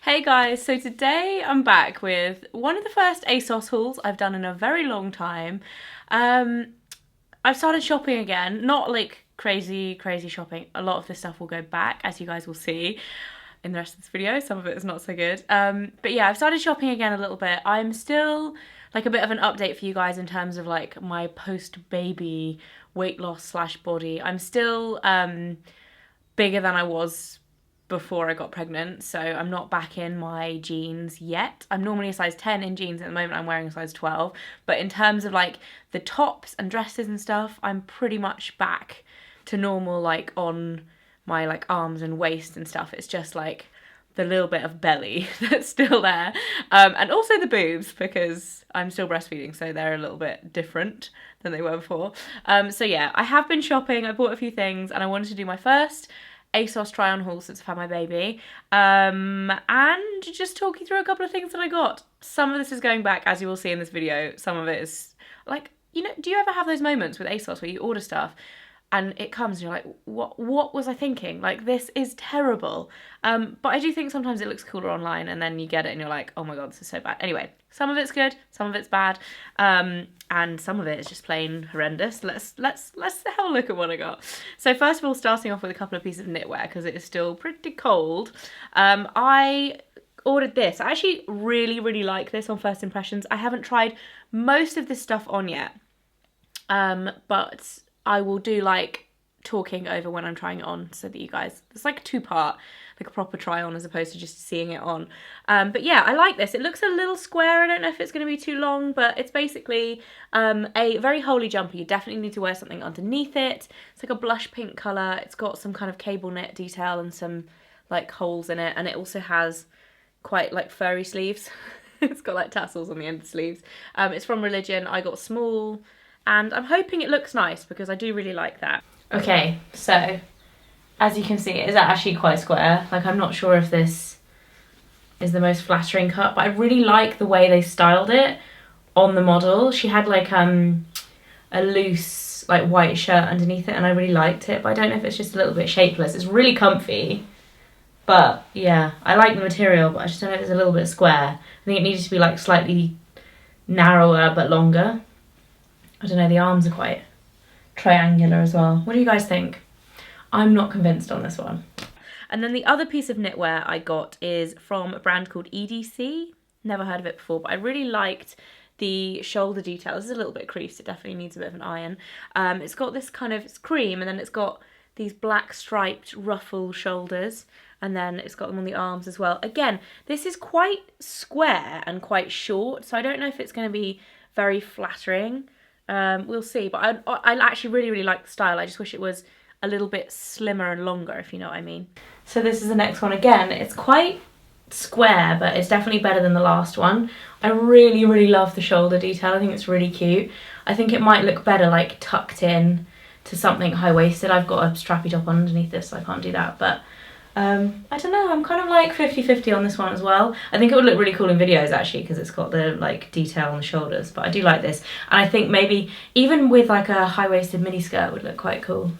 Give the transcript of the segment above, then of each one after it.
Hey guys, so today I'm back with one of the first ASOS hauls I've done in a very long time. I've started shopping again, not like crazy shopping. A lot of this stuff will go back, as you guys will see in the rest of this video. Some of it is not so good. But yeah, I've started shopping again a little bit. I'm still like a bit of an update for you guys in terms of like my post-baby weight loss slash body. I'm still bigger than I was before I got pregnant, so I'm not back in my jeans yet. I'm normally a size 10 in jeans. At the moment I'm wearing a size 12, but in terms of like the tops and dresses and stuff, I'm pretty much back to normal, like on my like arms and waist and stuff. It's just like the little bit of belly that's still there, and also the boobs, because I'm still breastfeeding, so they're a little bit different than they were before. So yeah, I have been shopping. I bought a few things and I wanted to do my first ASOS try on haul since I've had my baby, and just talk you through a couple of things that I got. Some of this is going back, as you will see in this video. Some of it is like, you know, do you ever have those moments with ASOS where you order stuff and it comes and you're like, what was I thinking? Like, this is terrible. But I do think sometimes it looks cooler online, and then you get it and you're like, oh my god, this is so bad. Anyway, some of it's good, some of it's bad, and some of it is just plain horrendous. Let's have a look at what I got. So first of all, starting off with a couple of pieces of knitwear, because it is still pretty cold. I ordered this. I actually really like this on first impressions. I haven't tried most of this stuff on yet, but I will do like talking over when I'm trying it on, so that you guys, it's like a two-part, like a proper try on as opposed to just seeing it on. But yeah, I like this. It looks a little square. I don't know if it's going to be too long, but it's basically a very holey jumper. You definitely need to wear something underneath it. It's like a blush pink colour. It's got some kind of cable knit detail and some like holes in it, and it also has quite like furry sleeves. It's got like tassels on the end of the sleeves. It's from Religion. I got small, and I'm hoping it looks nice because I do really like that. Okay, so as you can see, it is actually quite square. Like, I'm not sure if this is the most flattering cut, but I really like the way they styled it on the model. She had like a loose like white shirt underneath it, and I really liked it, but I don't know if it's just a little bit shapeless. It's really comfy, but yeah, I like the material, but I just don't know if it's a little bit square. I think it needed to be like slightly narrower but longer. I don't know, the arms are quite triangular as well. What do you guys think? I'm not convinced on this one. And then the other piece of knitwear I got is from a brand called EDC. Never heard of it before, but I really liked the shoulder detail. This is a little bit creased. It definitely needs a bit of an iron. It's got this kind of, it's cream, and then it's got these black striped ruffle shoulders, and then it's got them on the arms as well. Again, this is quite square and quite short, so I don't know if it's going to be very flattering. We'll see, but I actually really like the style. I just wish it was a little bit slimmer and longer, if you know what I mean. So this is the next one. Again, it's quite square, but it's definitely better than the last one. I really love the shoulder detail. I think it's really cute. I think it might look better like tucked in to something high-waisted. I've got a strappy top on underneath this, so I can't do that, but I don't know, I'm kind of like 50-50 on this one as well. I think it would look really cool in videos actually, because it's got the like detail on the shoulders, but I do like this. And I think maybe even with like a high-waisted mini skirt would look quite cool.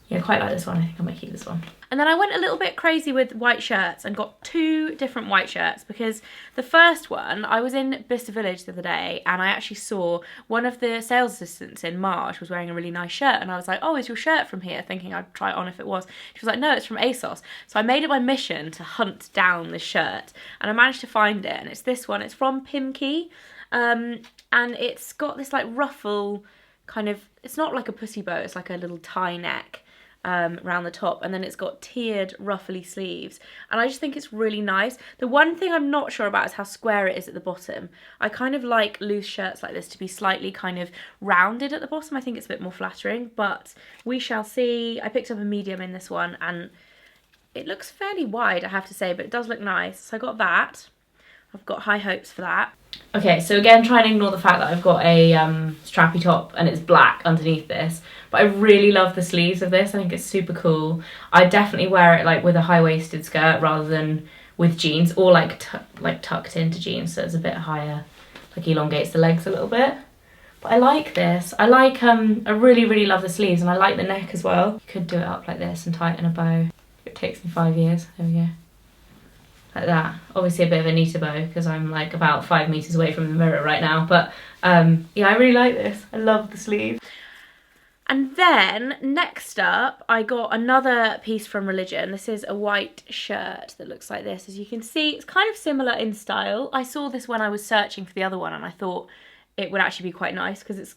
Yeah, quite like this one. I think I might keep this one. And then I went a little bit crazy with white shirts and got two different white shirts, because the first one, I was in Bicester Village the other day and I actually saw one of the sales assistants in March was wearing a really nice shirt, and I was like, oh, is your shirt from here? Thinking I'd try it on if it was. She was like, no, it's from ASOS. So I made it my mission to hunt down this shirt, and I managed to find it, and it's this one. It's from Pimkey, and it's got this like ruffle kind of, it's not like a pussy bow, it's like a little tie neck around the top, and then it's got tiered ruffly sleeves, and I just think it's really nice. The one thing I'm not sure about is how square it is at the bottom. I kind of like loose shirts like this to be slightly kind of rounded at the bottom. I think it's a bit more flattering, but we shall see. I picked up a medium in this one, and it looks fairly wide, I have to say, but it does look nice. So I got that. I've got high hopes for that. Okay, so again, try and ignore the fact that I've got a strappy top and it's black underneath this, but I really love the sleeves of this. I think it's super cool. I definitely wear it like with a high-waisted skirt rather than with jeans, or like tucked into jeans, so it's a bit higher, like elongates the legs a little bit. But I like this. I like, I really love the sleeves, and I like the neck as well. You could do it up like this and tie it in a bow. It takes me 5 years. There we go. like that. Obviously a bit of a neater bow because I'm like about 5 meters away from the mirror right now, but yeah, I really like this. I love the sleeve. And then next up, I got another piece from Religion. This is a white shirt that looks like this. As you can see, it's kind of similar in style. I saw this when I was searching for the other one and I thought it would actually be quite nice because it's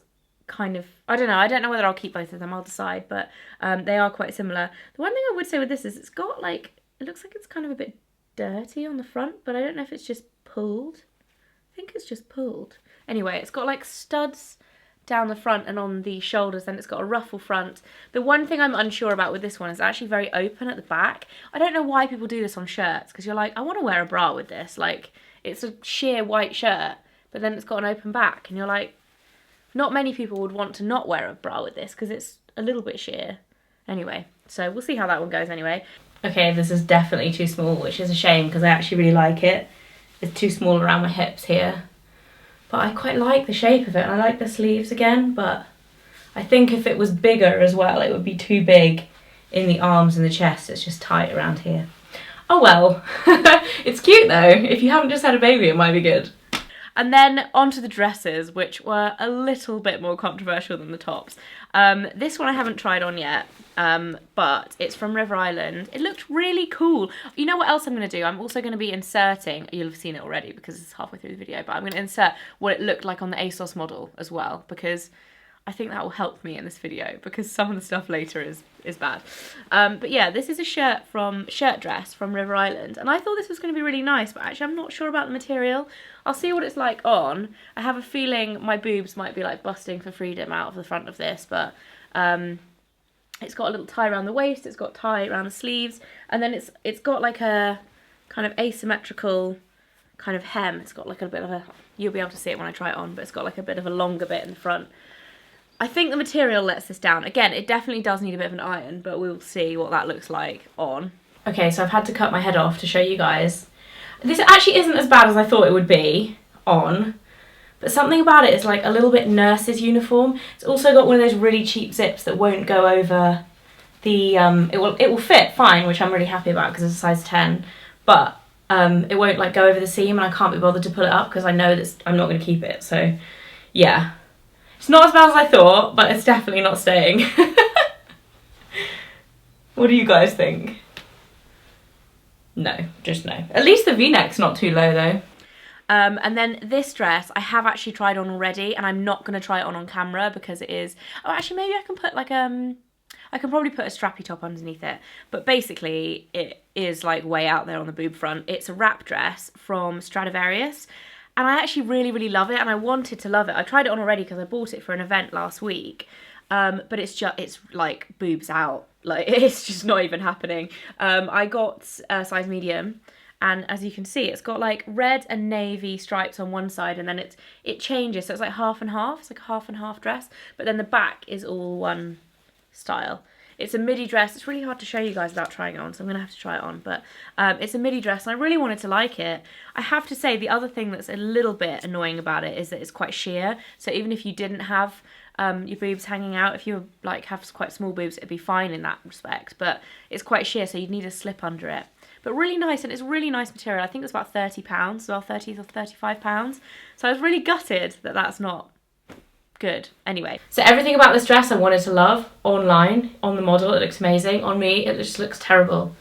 kind of, I don't know whether I'll keep both of them, I'll decide, but they are quite similar. The one thing I would say with this is it's got like, it looks like it's kind of a bit dirty on the front, but I don't know if it's just pulled. I think it's just pulled. Anyway, it's got like studs down the front and on the shoulders, then it's got a ruffle front. The one thing I'm unsure about with this one is actually very open at the back. I don't know why people do this on shirts, because you're like, I want to wear a bra with this. Like, it's a sheer white shirt, but then it's got an open back, and you're like, not many people would want to not wear a bra with this, because it's a little bit sheer. Anyway, so we'll see how that one goes anyway. Okay, this is definitely too small, which is a shame, because I actually really like it. It's too small around my hips here. But I quite like the shape of it, and I like the sleeves again, but I think if it was bigger as well, it would be too big in the arms and the chest. It's just tight around here. Oh well. It's cute though. If you haven't just had a baby, it might be good. And then onto the dresses, which were a little bit more controversial than the tops. This one I haven't tried on yet, but it's from River Island. It looked really cool. You know what else I'm going to do? I'm also going to be inserting, you'll have seen it already because it's halfway through the video, but I'm going to insert what it looked like on the ASOS model as well, because I think that will help me in this video, because some of the stuff later is bad. But yeah, this is a shirt dress from River Island, and I thought this was going to be really nice, but actually I'm not sure about the material. I'll see what it's like on. I have a feeling my boobs might be like busting for freedom out of the front of this, but it's got a little tie around the waist, it's got tie around the sleeves, and then it's got like a kind of asymmetrical kind of hem. It's got like a bit of a, you'll be able to see it when I try it on, but it's got like a bit of a longer bit in the front. I think the material lets this down. Again, it definitely does need a bit of an iron, but we'll see what that looks like on. Okay, so I've had to cut my head off to show you guys. This actually isn't as bad as I thought it would be on, but something about it is like a little bit nurse's uniform. It's also got one of those really cheap zips that won't go over the, it will fit fine, which I'm really happy about because it's a size 10, but it won't like go over the seam, and I can't be bothered to pull it up because I know that I'm not going to keep it, so yeah. It's not as bad as I thought, but it's definitely not staying. What do you guys think? No, just no. At least the V-neck's not too low though. And then this dress I have actually tried on already, and I'm not going to try it on camera because it is... Oh, actually maybe I can put like I can probably put a strappy top underneath it. But basically it is like way out there on the boob front. It's a wrap dress from Stradivarius. And I actually really, really love it, and I wanted to love it. I tried it on already because I bought it for an event last week, but it's like boobs out. Like, it's just not even happening. I got a size medium, and as you can see, it's got like red and navy stripes on one side, and then it changes, so it's like half and half. It's like a half and half dress, but then the back is all one style. It's a midi dress. It's really hard to show you guys without trying it on, so I'm going to have to try it on. But it's a midi dress, and I really wanted to like it. I have to say, the other thing that's a little bit annoying about it is that it's quite sheer. So even if you didn't have your boobs hanging out, if you like have quite small boobs, it'd be fine in that respect. But it's quite sheer, so you'd need a slip under it. But really nice, and it's really nice material. I think it's about £30, well, 30 or £35. So I was really gutted that that's not good. Anyway, so everything about this dress I wanted to love. Online, on the model, it looks amazing. On me, it just looks terrible.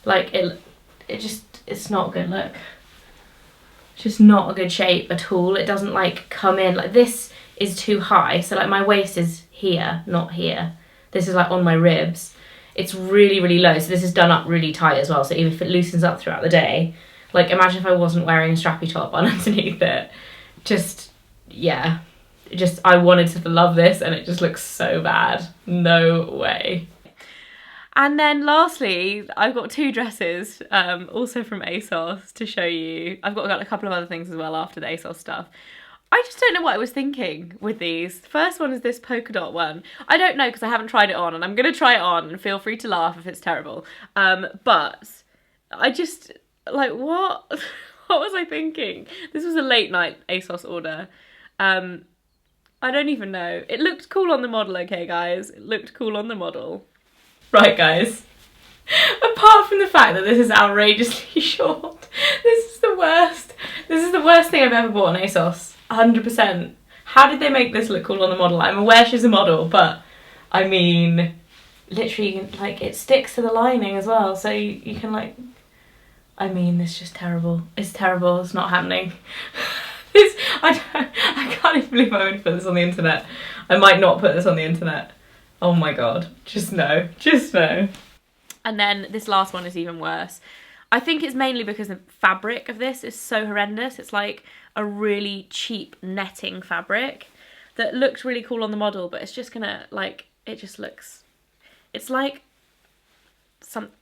Like, it's not a good look. It's just not a good shape at all. It doesn't like come in, like this is too high. So like my waist is here, not here. This is like on my ribs. It's really, really low. So this is done up really tight as well. So even if it loosens up throughout the day, like imagine if I wasn't wearing a strappy top on underneath it. Just, yeah. I wanted to love this, and it just looks so bad. No way. And then lastly, I've got two dresses, also from ASOS, to show you. I've got a couple of other things as well after the ASOS stuff. I just don't know what I was thinking with these. The first one is this polka dot one. I don't know because I haven't tried it on, and I'm going to try it on, and feel free to laugh if it's terrible. But I just, like, what? What was I thinking? This was a late night ASOS order. I don't even know. It looked cool on the model, okay, guys? It looked cool on the model. Right, guys. Apart from the fact that this is outrageously short, worst. This is the worst thing I've ever bought on ASOS. 100%. How did they make this look cool on the model? I'm aware she's a model, but I mean, literally, like, it sticks to the lining as well, so you can, like, I mean, it's just terrible. It's terrible. It's not happening. I can't even believe I would put this on the internet. I might not put this on the internet. Oh my god. Just no. Just no. And then this last one is even worse. I think it's mainly because the fabric of this is so horrendous. It's like a really cheap netting fabric that looks really cool on the model, but it's just gonna, like, it just looks, it's like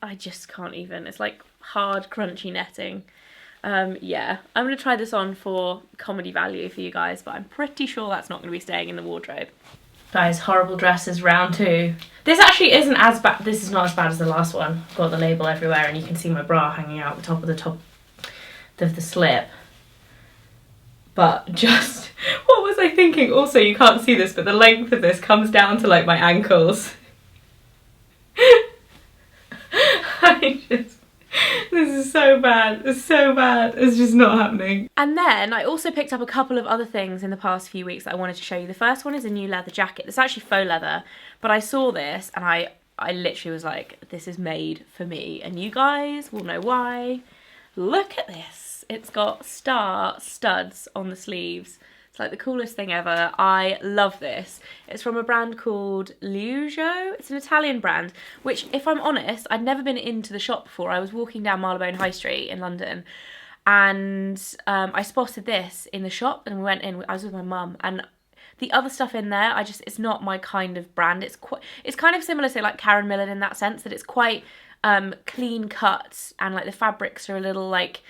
I just can't even, it's like hard crunchy netting. Yeah, I'm gonna try this on for comedy value for you guys, but I'm pretty sure that's not gonna be staying in the wardrobe. Guys, horrible dresses round 2. This actually isn't as bad, this is not as bad as the last one. I've got the label everywhere and you can see my bra hanging out the top of the slip. But just, what was I thinking? Also, you can't see this, but the length of this comes down to like my ankles. This is so bad. It's so bad. It's just not happening. And then I also picked up a couple of other things in the past few weeks that I wanted to show you. The first one is a new leather jacket. It's actually faux leather, but I saw this and I literally was like, this is made for me. And you guys will know why. Look at this. It's got star studs on the sleeves. It's like the coolest thing ever. I love this. It's from a brand called Liujo. It's an Italian brand, which, if I'm honest, I'd never been into the shop before. I was walking down Marylebone High Street in London and I spotted this in the shop and we went in. I was with my mum and the other stuff in there, it's not my kind of brand. It's kind of similar to like Karen Millen in that sense, that it's quite clean cut and like the fabrics are a little like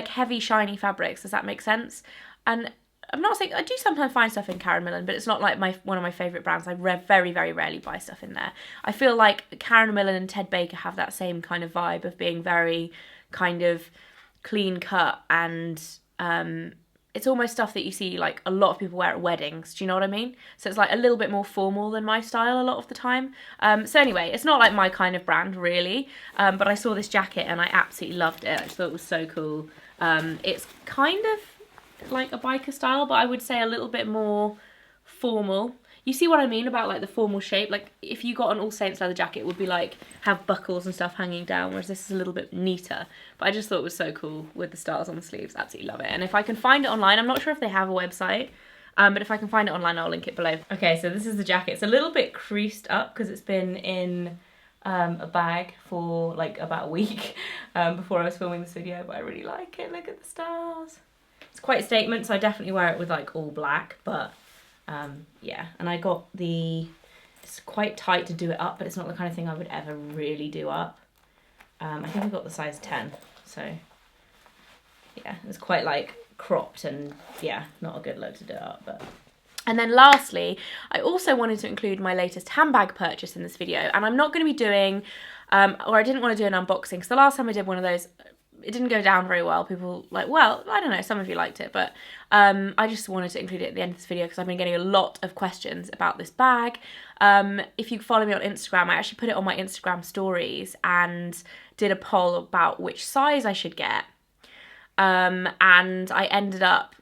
heavy shiny fabrics. Does that make sense? And I'm not saying, I do sometimes find stuff in Karen Millen, but it's not like one of my favourite brands. I very, very rarely buy stuff in there. I feel like Karen Millen and Ted Baker have that same kind of vibe of being very kind of clean cut and it's almost stuff that you see like a lot of people wear at weddings. Do you know what I mean? So it's like a little bit more formal than my style a lot of the time. So anyway, it's not like my kind of brand really, but I saw this jacket and I absolutely loved it. I just thought it was so cool. It's kind of like a biker style, but I would say a little bit more formal. You see what I mean about like the formal shape? Like if you got an All Saints leather jacket, it would be like have buckles and stuff hanging down, whereas this is a little bit neater. But I just thought it was so cool with the stars on the sleeves. Absolutely love it. And if I can find it online, I'm not sure if they have a website, but if I can find it online, I'll link it below. Okay, so this is the jacket. It's a little bit creased up because it's been in a bag for like about a week before I was filming this video, but I really like it. Look at the stars. It's quite a statement, so I definitely wear it with like all black, but yeah. And I got it's quite tight to do it up, but it's not the kind of thing I would ever really do up. I think I got the size 10, so yeah, it's quite like cropped and yeah, not a good look to do it up, but. And then lastly, I also wanted to include my latest handbag purchase in this video, and I'm not going to be doing, or I didn't want to do an unboxing, because the last time I did one of those, it didn't go down very well. People like, well, I don't know, some of you liked it, but I just wanted to include it at the end of this video because I've been getting a lot of questions about this bag. If you follow me on Instagram, I actually put it on my Instagram stories and did a poll about which size I should get. And I ended up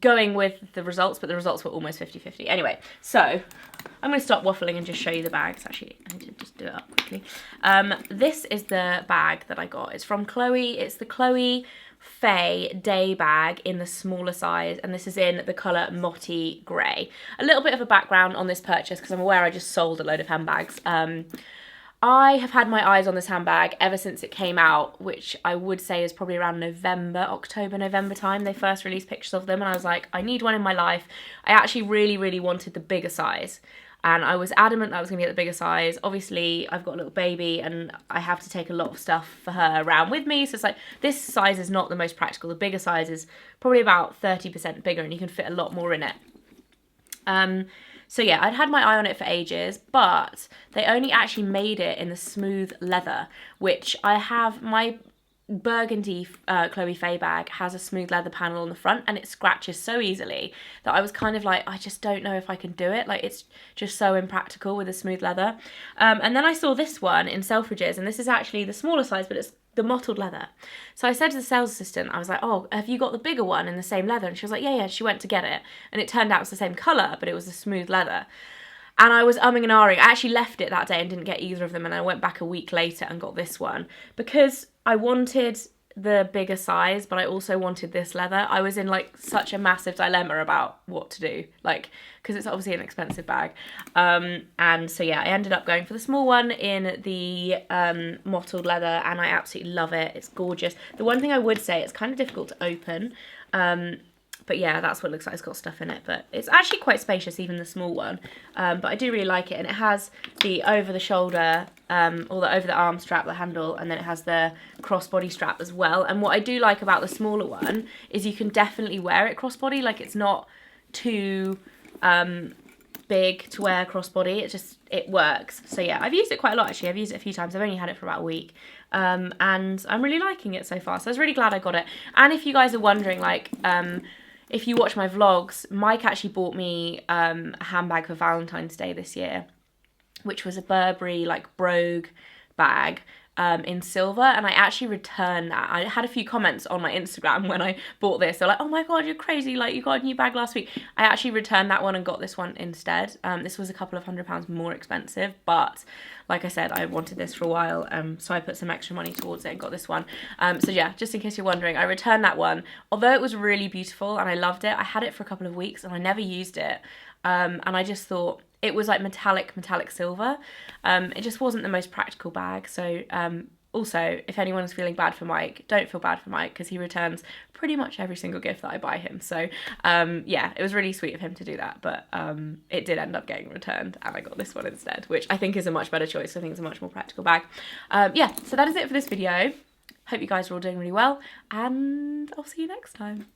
going with the results, but the results were almost 50-50. Anyway, so I'm going to stop waffling and just show you the bags. Actually, I need to just do it up quickly. This is the bag that I got. It's from Chloe. It's the Chloe Faye Day bag in the smaller size, and this is in the colour Motty Grey. A little bit of a background on this purchase, because I'm aware I just sold a load of handbags. I have had my eyes on this handbag ever since it came out, which I would say is probably around October, November time. They first released pictures of them and I was like, I need one in my life. I actually really, really wanted the bigger size. And I was adamant that I was going to get the bigger size. Obviously, I've got a little baby and I have to take a lot of stuff for her around with me. So it's like, this size is not the most practical. The bigger size is probably about 30% bigger and you can fit a lot more in it. So yeah, I'd had my eye on it for ages, but they only actually made it in the smooth leather, which I have, my burgundy Chloe Faye bag has a smooth leather panel on the front and it scratches so easily that I was kind of like, I just don't know if I can do it. Like, it's just so impractical with a smooth leather. And then I saw this one in Selfridges, and this is actually the smaller size, but it's the mottled leather. So I said to the sales assistant, I was like, oh, have you got the bigger one in the same leather? And she was like, yeah. She went to get it. And it turned out it was the same colour, but it was the smooth leather. And I was umming and ahhing. I actually left it that day and didn't get either of them. And I went back a week later and got this one because I wanted the bigger size, but I also wanted this leather. I was in like such a massive dilemma about what to do, like, because it's obviously an expensive bag. And so yeah, I ended up going for the small one in the mottled leather, and I absolutely love it. It's gorgeous. The one thing I would say, it's kind of difficult to open. But yeah, that's what it looks like. It's got stuff in it, but it's actually quite spacious, even the small one. But I do really like it, and it has the over-the-shoulder, or the over-the-arm strap, the handle, and then it has the crossbody strap as well. And what I do like about the smaller one is you can definitely wear it crossbody. Like, it's not too big to wear crossbody. It works. So yeah, I've used it quite a lot actually. I've used it a few times. I've only had it for about a week. And I'm really liking it so far. So I was really glad I got it. And if you guys are wondering, like, if you watch my vlogs, Mike actually bought me a handbag for Valentine's Day this year, which was a Burberry, like, brogue bag in silver, and I actually returned that. I had a few comments on my Instagram when I bought this. They're like, oh my god, you're crazy, like, you got a new bag last week. I actually returned that one and got this one instead. This was a couple of £100 more expensive, but like I said, I wanted this for a while, so I put some extra money towards it and got this one. So yeah, just in case you're wondering, I returned that one. Although it was really beautiful and I loved it, I had it for a couple of weeks and I never used it. And I just thought, it was like metallic silver. It just wasn't the most practical bag. So also, if anyone's feeling bad for Mike, don't feel bad for Mike, because he returns pretty much every single gift that I buy him. So yeah, it was really sweet of him to do that, but it did end up getting returned, and I got this one instead, which I think is a much better choice. I think it's a much more practical bag. Yeah, so that is it for this video. Hope you guys are all doing really well, and I'll see you next time.